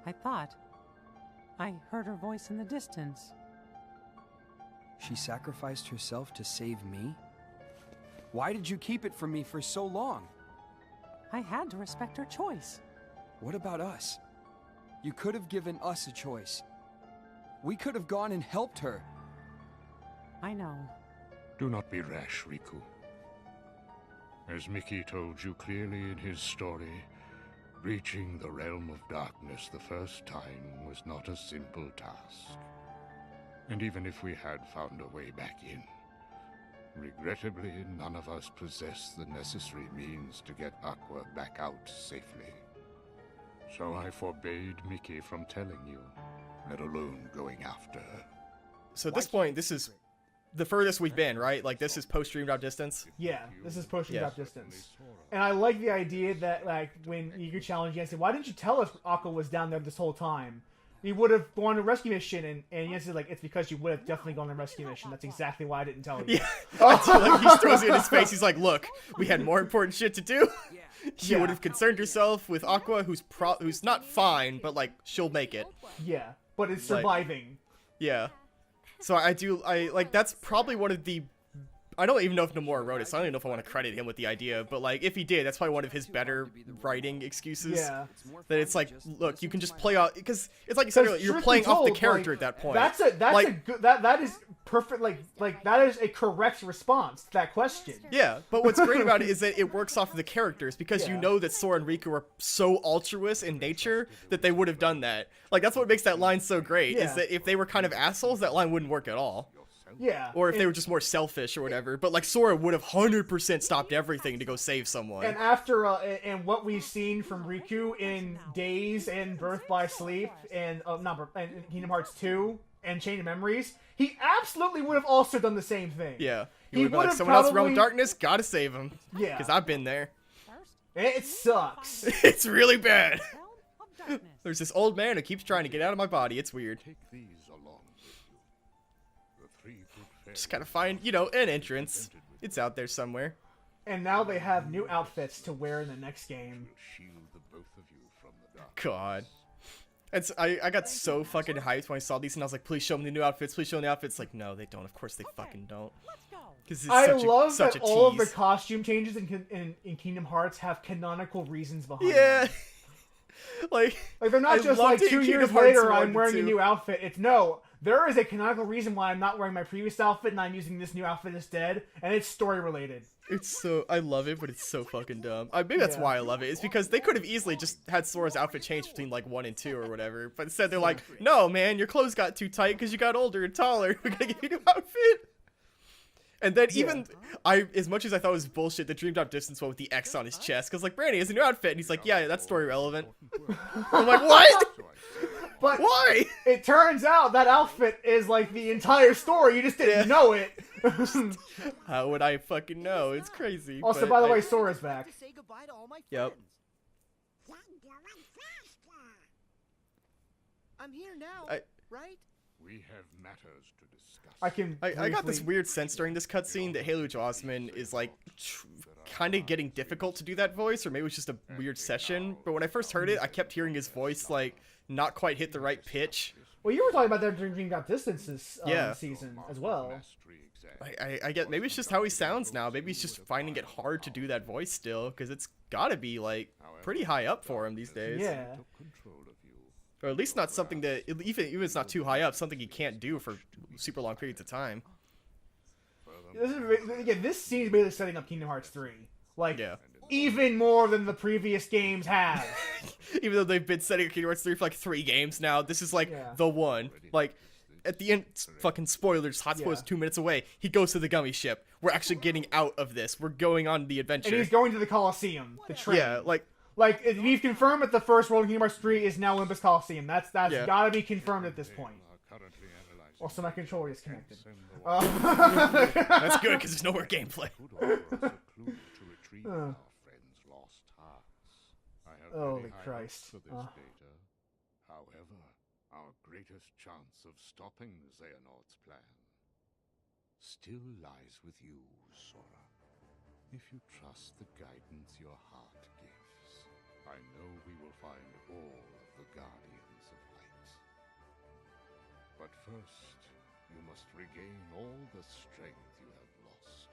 I thought I heard her voice in the distance. She sacrificed herself to save me? Why did you keep it from me for so long? I had to respect her choice. What about us? You could have given us a choice. We could have gone and helped her. I know. Do not be rash, Riku. As Mickey told you clearly in his story, reaching the realm of darkness the first time was not a simple task. And even if we had found a way back in, regrettably, none of us possess the necessary means to get Aqua back out safely. So I forbade Mickey from telling you, let alone going after her. So at this point, this is the furthest we've been, right? Like, this is post-Dreamed Out Distance? Yeah, this is pushing Yeah. up distance. And I like the idea that, like, when you could challenge Yancey, why didn't you tell us Aqua was down there this whole time? You would have gone on a rescue mission, and Yancey's like, it's because you would have definitely gone on a rescue mission. That's exactly why I didn't tell you. Yeah. Like, he throws it in his face. He's like, look, we had more important shit to do. She Yeah. would have concerned herself with Aqua, who's not fine, but, like, she'll make it. Yeah, but it's Like- surviving. Yeah. So that's probably one of the... I don't even know if Nomura wrote it, so I don't even know if I want to credit him with the idea, but, like, if he did, that's probably one of his better writing excuses. Yeah. That it's like, look, you can just play off... Because it's like you said earlier, you're Truth playing be off the told, character like, at that point. That's Like- a good... That is perfect, like, that is a correct response to that question. Yeah, but what's great about it is that it works off of the characters, because you Yeah. know that Sora and Riku are so altruist in nature that they would have done that. Like, that's what makes that line so great, Yeah. is that if they were kind of assholes, that line wouldn't work at all. Yeah. Or if they were just more selfish or whatever. But, like, Sora would have 100% stopped everything to go save someone. And after and what we've seen from Riku in Days and Birth by Sleep and and Kingdom Hearts 2 and Chain of Memories, he absolutely would have also done the same thing. Yeah. He He would have been would like, have someone else in Realm of probably- Darkness, gotta save him. Yeah. Because I've been there. It sucks. It's really bad. Realm of darkness. There's this old man who keeps trying to get out of my body. It's weird. Take these along with you. The three good fairies Just gotta find, an entrance. It's out there somewhere. And now they have new outfits to wear in the next game. will shield the both of you from the dark. God. I got so fucking hyped when I saw these, and I was like, please show me the new outfits, please show me the outfits. Like, no, they don't. Of course they fucking don't. Let's go. Because it's I such love such that a all of the tease. costume changes in Kingdom Hearts have canonical reasons behind Yeah. them. Like Like, they're not I just loved like it in 2 Kingdom years Hearts later 1 I'm and wearing a 2. new outfit. It's no, there is a canonical reason why I'm not wearing my previous outfit and I'm using this new outfit instead, and it's story related. It's so I love it, but it's so fucking dumb. Maybe that's why I love it. It's because they could have easily just had Sora's outfit change between like 1 and 2 or whatever. But instead they're like, no, man, your clothes got too tight because you got older and taller. We gotta give you a new outfit. And then even as much as I thought it was bullshit, the Dreamed Out Distance one with the X on his chest, because like Brandy has a new outfit, and he's like, yeah, that's story relevant. I'm like, what? But Why? it turns out that outfit is like the entire story. You just didn't know it. How would I fucking know? It's crazy. Also, but by the I- way, Sora's back. To say goodbye to all my Yep. friends. I'm here now, I- right? We have matters to discuss. I I got this briefly- weird sense during this cutscene that Haley Joel Osment is like kind of getting difficult to do that voice, or maybe it was just a weird session. But when I first heard it, I kept hearing his voice like not quite hit the right pitch. Well, you were talking about that during Dreamed Out Distance this Yeah. season as well. Mastery exam. I get maybe it's just how he sounds now. Maybe he's just finding it hard to do that voice still, because it's gotta be like pretty high up for him these days. Yeah. Took control of you. Or at least not something that even if it's not too high up, something he can't do for super long periods of time. This scene is basically setting up Kingdom Hearts 3. Like, Yeah. even more than the previous games have. Even though they've been setting Kingdom Hearts 3 for like 3 games now, this is like Yeah. the one. Like, at the end, fucking spoilers, hot spoilers, Yeah. 2 minutes away, he goes to the gummy ship. We're actually getting out of this. We're going on the adventure. And he's going to the Coliseum, the train. Yeah, like, We've confirmed that the first world in Kingdom Hearts 3 is now Olympus Coliseum. That's Yeah. gotta be confirmed at this point. Are currently analyzing Also, my controller is connected. send the that's good because there's nowhere gameplay. could offer us a clue to retrieve our friend's lost hearts. I have Holy very high Christ. hopes for this data. However, our greatest chance of stopping Xehanort's plan still lies with you, Sora. If you trust the guidance your heart gives, I know we will find all of the Guardians But first, you must regain all the strength you have lost.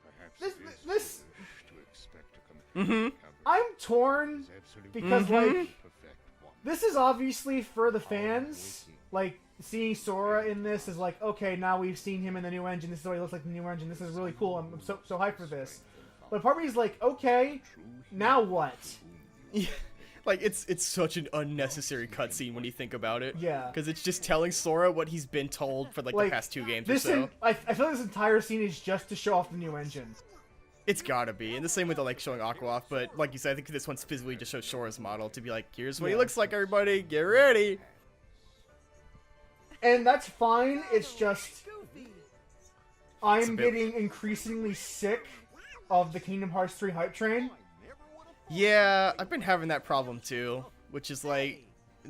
Perhaps This- it is this- foolish to expect a complete recovery I'm torn is absolutely because, like, perfect one. this is obviously for the fans. Like, seeing Sora in this is like, okay, now we've seen him in the new engine. This is what he looks like in the new engine. This is really cool. I'm so hyped for this. But part of me is like, okay, now what? Yeah, like it's such an unnecessary cutscene when you think about it. Yeah. Because it's just telling Sora what he's been told for like the past 2 games or This so. I feel like this entire scene is just to show off the new engine. It's gotta be. And the same with the, like, showing Aqua off, but like you said, I think this one specifically just shows Sora's model to be like, here's what he Yeah. looks like, everybody, get ready. And that's fine. It's just Goofy. I'm bit- getting increasingly sick of the Kingdom Hearts 3 hype train. Yeah, I've been having that problem too, which is like,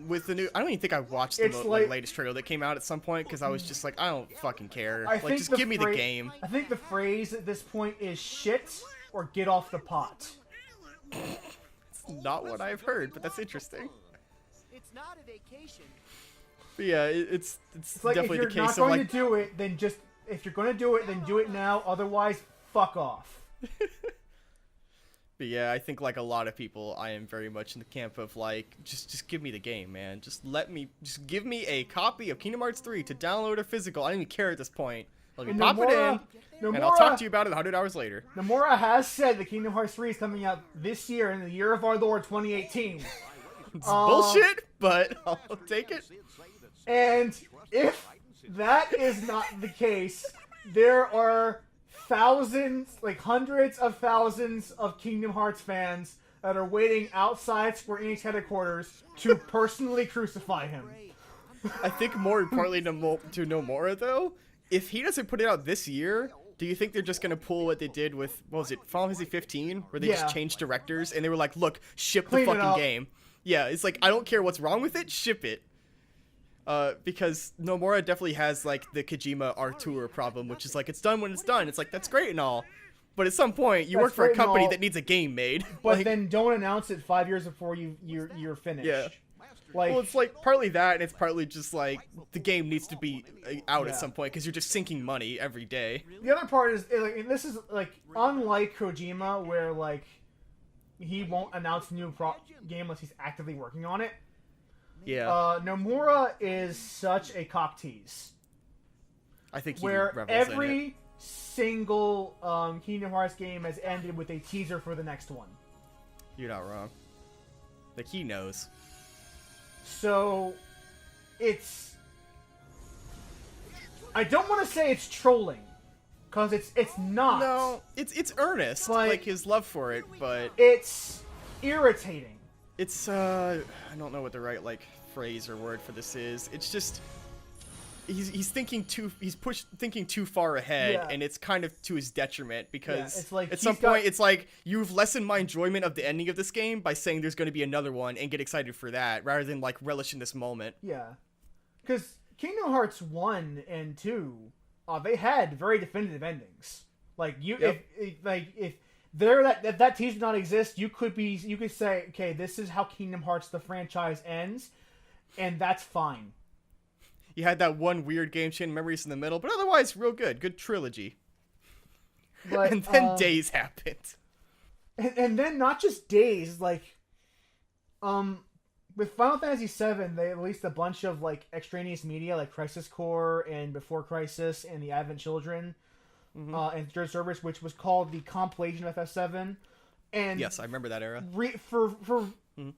with the new, I don't even think I watched the It's like- latest trailer that came out at some point, because I was just like, I don't fucking care. I Like, think just the give me the phra- game. I think the phrase at this point is shit or get off the pot. Not what I've heard, but that's interesting. It's not a vacation. But yeah, it's It's like, if definitely you're the not case of going like, to do it, then just, if you're going to do it, then do it now. Otherwise, fuck off. but yeah, I think like a lot of people, I am very much in the camp of like, just give me the game, man. Just give me a copy of Kingdom Hearts 3 to download or physical. I don't even care at this point. Let me And pop it in, and I'll talk to you about it 100 hours later. Nomura has said that Kingdom Hearts 3 is coming out this year in the year of our Lord 2018. It's bullshit, but I'll take it. And if that is not the case, there are thousands, like hundreds of thousands of Kingdom Hearts fans that are waiting outside Square Enix headquarters to personally crucify him. I think more importantly to Nomura though, if he doesn't put it out this year, do you think they're just gonna pull what they did with, what was it, Final Fantasy 15, where they Yeah. just changed directors and they were like, look, ship Clean the it fucking up. game. Yeah, it's like, I don't care what's wrong with it, ship it. Because Nomura definitely has like the Kojima Artur problem, which is like, it's done when it's done. It's like, that's great and all, but at some point you That's work for a great and company all, that needs a game made. But Like, then don't announce it 5 years before you're finished. Yeah. Like, well, it's like partly that, and it's partly just like the game needs to be out Yeah. at some point because you're just sinking money every day. the other part is, like, and this is like unlike Kojima, where like he won't announce a new game unless he's actively working on it. Yeah, Nomura is such a cock tease, I think he where revels in it. every single Kingdom Hearts game has ended with a teaser for the next one. You're not wrong. Like, he knows. So it's, I don't want to say it's trolling, because it's not. No, it's earnest, But- like his love for it, but It's irritating. it's I don't know what the right like phrase or word for this is. It's just he's thinking thinking too far ahead, Yeah. and it's kind of to his detriment because it's like at some he's got- point it's like you've lessened my enjoyment of the ending of this game by saying there's going to be another one and get excited for that rather than like relish in this moment. Yeah, because Kingdom Hearts 1 and 2, they had very definitive endings. Like Yep. if that teaser did not exist, you could say, okay, this is how Kingdom Hearts the franchise ends, and that's fine. You had that one weird game chain memories in the middle, but otherwise real good trilogy. But And then Days happened. and then not just Days, like with Final Fantasy VII, they released a bunch of like extraneous media, like Crisis Core and Before Crisis and the Advent Children, and Third Service, which was called the compilation of FF7. And Yes, I remember that era. for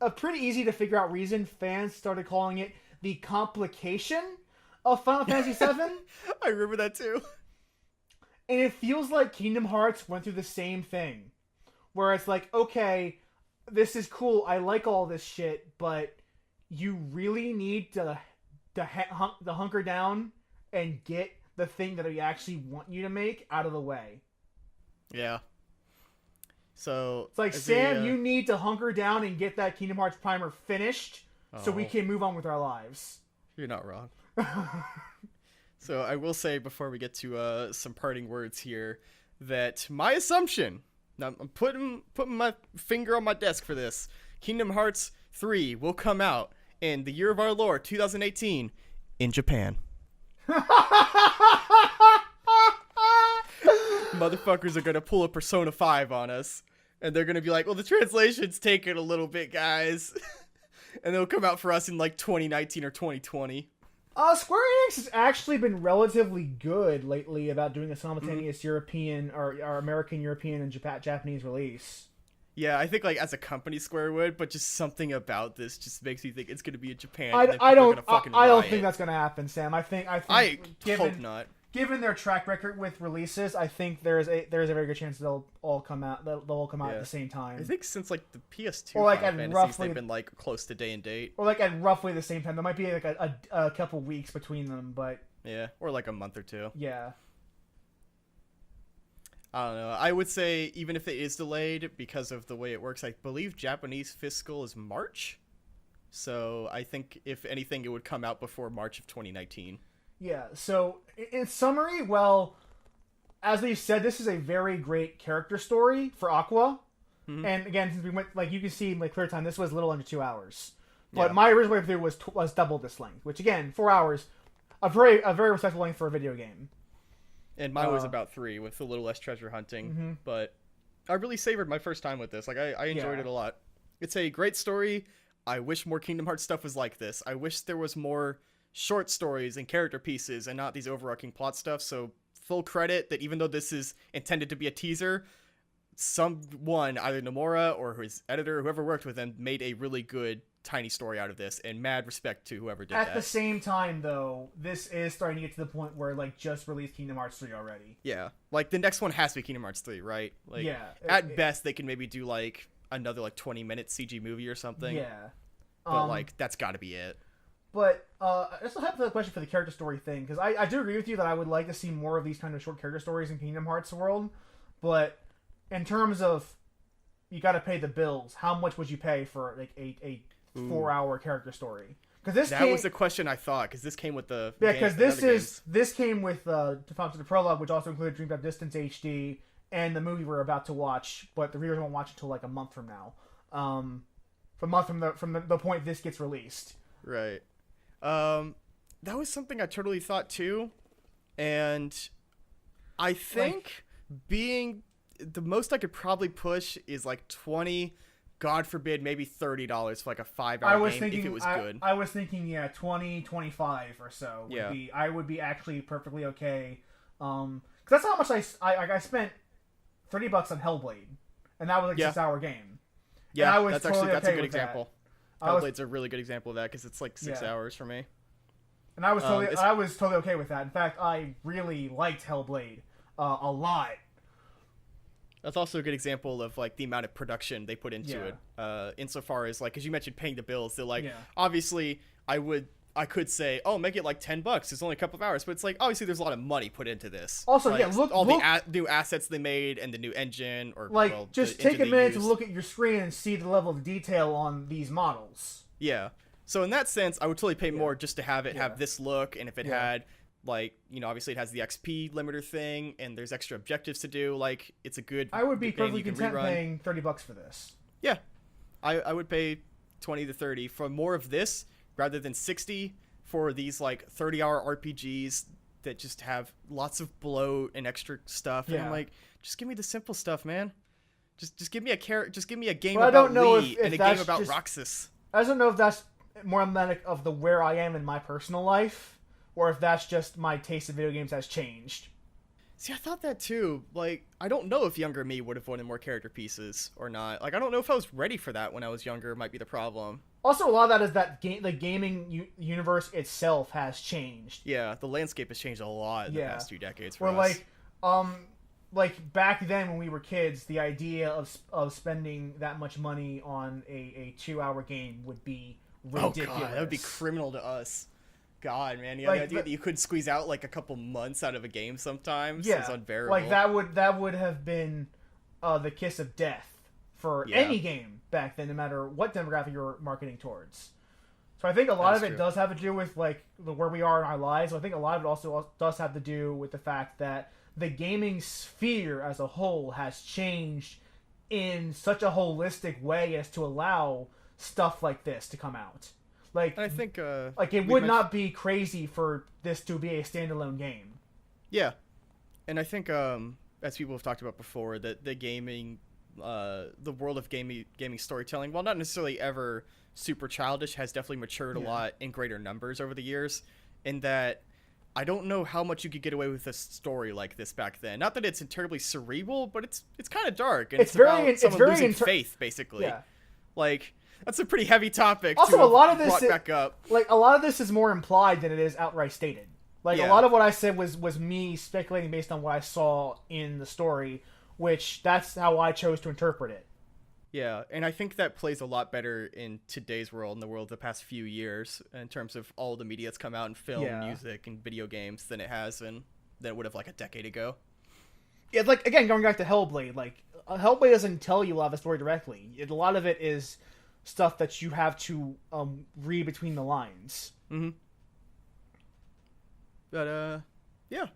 a pretty easy to figure out reason, fans started calling it the complication of Final Fantasy VII. I remember that too. And it feels like Kingdom Hearts went through the same thing. Where it's like, okay, this is cool, I like all this shit, but you really need to hunker down and get the thing that I actually want you to make out of the way. Yeah. So It's like, as Sam, a, you need to hunker down and get that Kingdom Hearts primer finished so we Oh. can move on with our lives. You're not wrong. So I will say before we get to some parting words here that my assumption, now I'm putting my finger on my desk for this, Kingdom Hearts 3 will come out in the year of our Lord 2018 in Japan. Motherfuckers are gonna pull a Persona 5 on us, and they're gonna be like, well, the translation's taking a little bit, guys. And it'll come out for us in like 2019 or 2020. Square Enix has actually been relatively good lately about doing a simultaneous European or American, European, and Japanese release. Yeah, I think like as a company Square would, but just something about this just makes me think it's gonna be in Japan. I and don't riot. think that's gonna happen, Sam. I think I given, hope not. Given their track record with releases, I think there's a very good chance they'll all come out. They'll all come out at the same time. I think since like the PS2 or like Final at Fantasies, roughly, they've been like close to day and date. or like at roughly the same time. There might be like a couple weeks between them, but Yeah, or like a month or two. yeah. I don't know. I would say even if it is delayed because of the way it works, I believe Japanese fiscal is March. So I think if anything, it would come out before March of 2019. Yeah, so in summary, well, as we've said, this is a very great character story for Aqua. Mm-hmm. And again, since we went, like you can see in like clear time, this was a little under 2 hours. But Yeah. my original playthrough was double this length, which again, 4 hours, a very respectable length for a video game. And mine was about 3 with a little less treasure hunting. But I really savored my first time with this. Like, I enjoyed Yeah. it a lot. It's a great story. I wish more Kingdom Hearts stuff was like this. I wish there was more short stories and character pieces and not these overarching plot stuff. So full credit that even though this is intended to be a teaser, someone, either Nomura or his editor, whoever worked with him, made a really good tiny story out of this, and mad respect to whoever did that. At the same time, though, this is starting to get to the point where, like, just released Kingdom Hearts 3 already. Yeah, like the next one has to be Kingdom Hearts 3, right? Like, Yeah, at best they can maybe do like another like 20-minute CG movie or something. Yeah. But like that's got to be it. But I still have the question for the character story thing, because I do agree with you that I would like to see more of these kind of short character stories in Kingdom Hearts world. But in terms of you got to pay the bills, how much would you pay for like a 4-hour character story? Because That was the question I thought, because this came with the because this came with the prologue, which also included Dream Drop Distance HD and the movie we're about to watch, but the readers won't watch until like a month from now. A month from the point this gets released. Right. That was something I totally thought too, and I think being the most I could probably push is like 20, God forbid, maybe $30 for like a 5-hour game if it was good. I was thinking, 20, 25 or so would be. I would be actually perfectly okay. Because that's how much I spent $30 on Hellblade, and that was like a 6-hour game. Yeah, I was that's totally that's a okay good with that. example. Hellblade's a really good example of that because it's like 6 hours for me. And I was totally okay with that. In fact, I really liked Hellblade a lot. That's also a good example of like the amount of production they put into it. Insofar as like, as you mentioned, paying the bills. They're like, obviously, I could say, oh, make it like $10. It's only a couple of hours, but it's like obviously there's a lot of money put into this. Also, like, look the new assets they made and the new engine, or like just take a minute to look at your screen and see the level of detail on these models. Yeah. So in that sense, I would totally pay more just to have it have this look, and if it had like, obviously it has the XP limiter thing, and there's extra objectives to do. Like, it's a good. I would be game perfectly you can content rerun. paying $30 for this. Yeah, I would pay 20 to 30 for more of this rather than 60 for these like 30-hour RPGs that just have lots of bloat and extra stuff. And I'm like, just give me the simple stuff, man. Just give me just give me a game But about I don't know Lee if and a that's game about just- Roxas. I don't know if that's more emblematic of the where I am in my personal life, or if that's just my taste of video games has changed. See, I thought that too. Like, I don't know if younger me would have wanted more character pieces or not. Like, I don't know if I was ready for that when I was younger. Might be the problem. Also, a lot of that is that the gaming universe itself has changed. Yeah, the landscape has changed a lot in the past 2 decades for Where us. like back then when we were kids, the idea of spending that much money on a 2-hour game would be ridiculous. Oh god, that would be criminal to us. God, man, Like, the idea that you could squeeze out like a couple months out of a game sometimes is unbearable. Like that would have been the kiss of death for any game back then, no matter what demographic you're marketing towards. So I think a lot of it does have to do with like where we are in our lives. I think a lot of it also does have to do with the fact that the gaming sphere as a whole has changed in such a holistic way as to allow stuff like this to come out. Like, And I think like it we would mentioned- not be crazy for this to be a standalone game. Yeah, and I think as people have talked about before, that the gaming, the world of gaming storytelling, while not necessarily ever super childish, has definitely matured a lot in greater numbers over the years. In that, I don't know how much you could get away with a story like this back then. Not that it's terribly cerebral, but it's kind of dark, and It's very- about it's someone very losing inter- faith, basically. Yeah. Like, that's a pretty heavy topic. Also, to a lot of have this brought back up. Like, a lot of this is more implied than it is outright stated. Like, Yeah. a lot of what I said was me speculating based on what I saw in the story, which that's how I chose to interpret it. Yeah, and I think that plays a lot better in today's world, in the world of the past few years, in terms of all the media that's come out in film, Yeah. music, and video games than it has than it would have like a decade ago. Yeah, like, again, going back to Hellblade, like, Hellblade doesn't tell you a lot of the story directly. A lot of it is stuff that you have to read between the lines. Mm-hmm. But, yeah.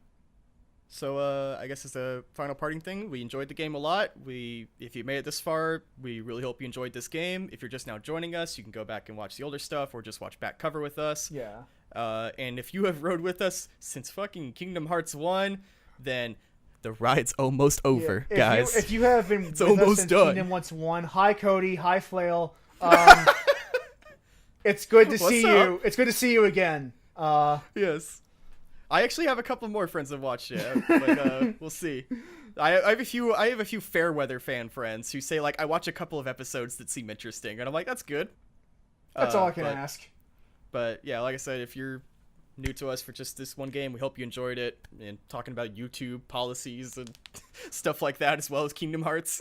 So, I guess as a final parting thing, we enjoyed the game a lot. If you made it this far, we really hope you enjoyed this game. If you're just now joining us, you can go back and watch the older stuff, or just watch back cover with us. Yeah. And if you have rode with us since fucking Kingdom Hearts 1, then the ride's almost over, If guys. if you have been with us almost since done. Kingdom Hearts 1, hi Cody, hi Flail. It's good to see What's you. It's good to see you again. Yes. I actually have a couple more friends that watched it, but we'll see. I have a few Fairweather fan friends who say, like, I watch a couple of episodes that seem interesting, and I'm like, that's good. That's all I can but- ask. But yeah, like I said, if you're new to us for just this one game, we hope you enjoyed it, and talking about YouTube policies and stuff like that, as well as Kingdom Hearts.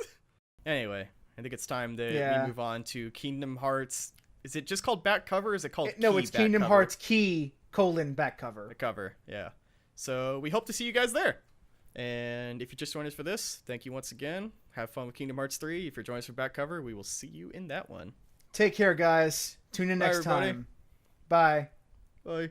Anyway, I think it's time that Yeah. we move on to Kingdom Hearts. Is it just called back cover, or is it called No, Key it's back Kingdom cover? Hearts Key : back cover. The cover, yeah. So we hope to see you guys there. And if you just joined us for this, thank you once again. Have fun with Kingdom Hearts 3. If you're joining us for back cover, we will see you in that one. Take care, guys. Tune in Bye, next everybody. time. Bye. Bye.